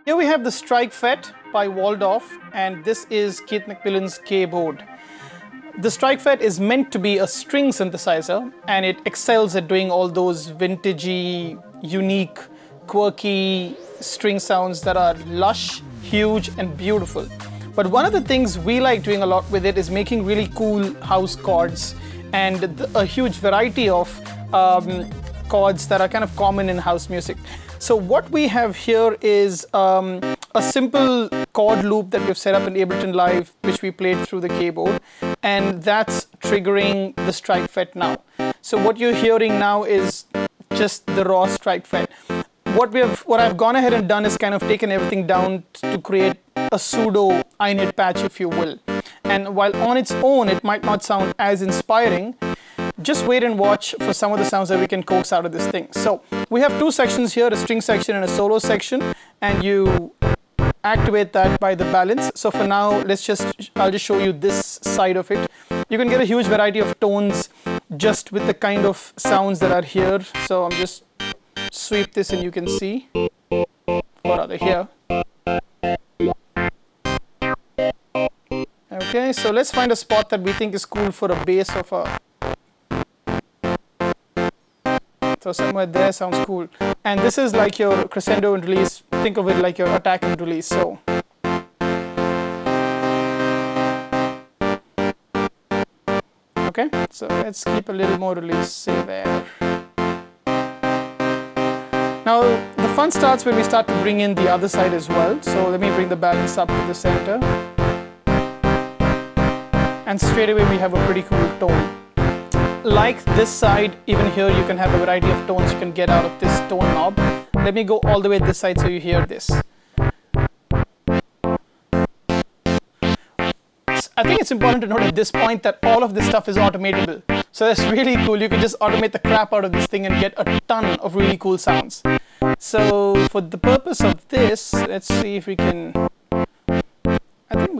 Here we have the Streichfett by Waldorf, and this is Keith McMillan's keyboard. The Streichfett is meant to be a string synthesizer, and it excels at doing all those vintagey, unique, quirky string sounds that are lush, huge, and beautiful. But one of the things we like doing a lot with it is making really cool house chords and a huge variety of chords that are kind of common in house music. So what we have here is a simple chord loop that we've set up in Ableton Live, which we played through the keyboard, and that's triggering the Streichfett now. So what you're hearing now is just the raw Streichfett. What I've gone ahead and done is kind of taken everything down to create a pseudo I-Nit patch, if you will. And while on its own it might not sound as inspiring, just wait and watch for some of the sounds that we can coax out of this thing. So we have two sections here, a string section and a solo section, and you activate that by the balance. So for now, I'll just show you this side of it. You can get a huge variety of tones just with the kind of sounds that are here. So I'm just sweep this and you can see, or rather here. Okay, so let's find a spot that we think is cool for a bass of a. So somewhere there sounds cool. And this is like your crescendo and release. Think of it like your attack and release. So okay, so let's keep a little more release, say there. Now the fun starts when we start to bring in the other side as well. So let me bring the balance up to the center. And straight away we have a pretty cool tone. Like this side, even here you can have a variety of tones you can get out of this tone knob. Let me go all the way this side so you hear this. I think it's important to note at this point that all of this stuff is automatable. So that's really cool. You can just automate the crap out of this thing and get a ton of really cool sounds. So for the purpose of this, let's see if we can, I think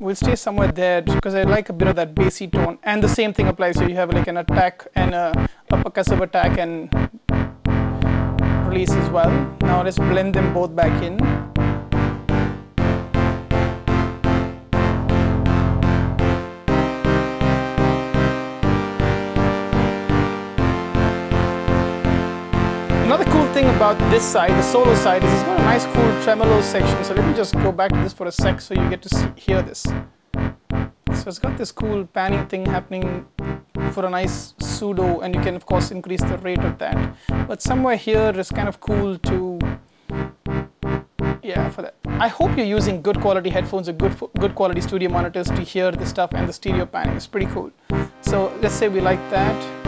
we'll stay somewhere there because I like a bit of that bassy tone, and the same thing applies. So you have like an attack and a percussive attack and release as well. Now let's blend them both back in. Another cool thing about this side, the solo side, is it's got a nice cool tremolo section. So let me just go back to this for a sec so you get to hear this. So it's got this cool panning thing happening for a nice pseudo, and you can of course increase the rate of that. But somewhere here is kind of cool to, yeah, for that. I hope you're using good quality headphones or good quality studio monitors to hear this stuff, and the stereo panning is pretty cool. So let's say we like that.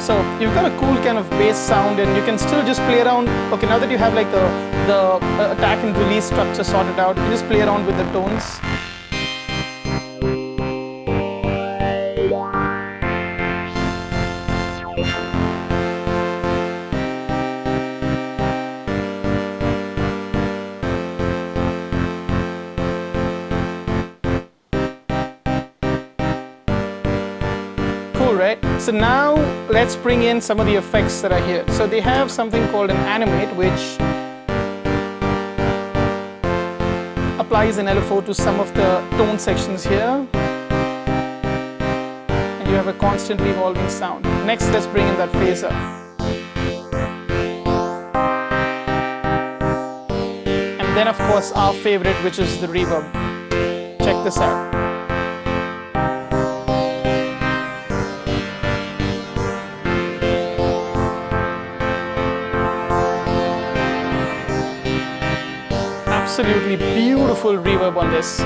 So you've got a cool kind of bass sound, and you can still just play around. Okay, now that you have like the attack and release structure sorted out, you just play around with the tones. Right? So now let's bring in some of the effects that are here. So they have something called an animate, which applies an LFO to some of the tone sections here, and you have a constantly evolving sound. Next, let's bring in that phaser. And then of course our favorite, which is the reverb. Check this out. Absolutely beautiful reverb on this.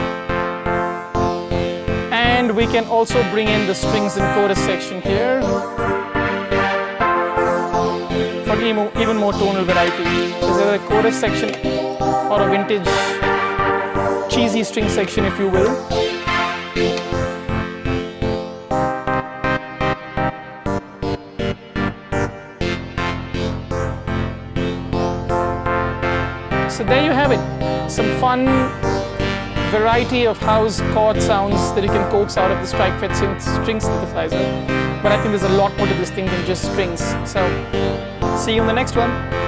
And we can also bring in the strings and chorus section here for even more tonal variety. Is there a chorus section or a vintage cheesy string section, if you will? So there you have it. Some fun variety of house chord sounds that you can coax out of the Streichfett string synthesizer. But I think there's a lot more to this thing than just strings. So See you in the next one.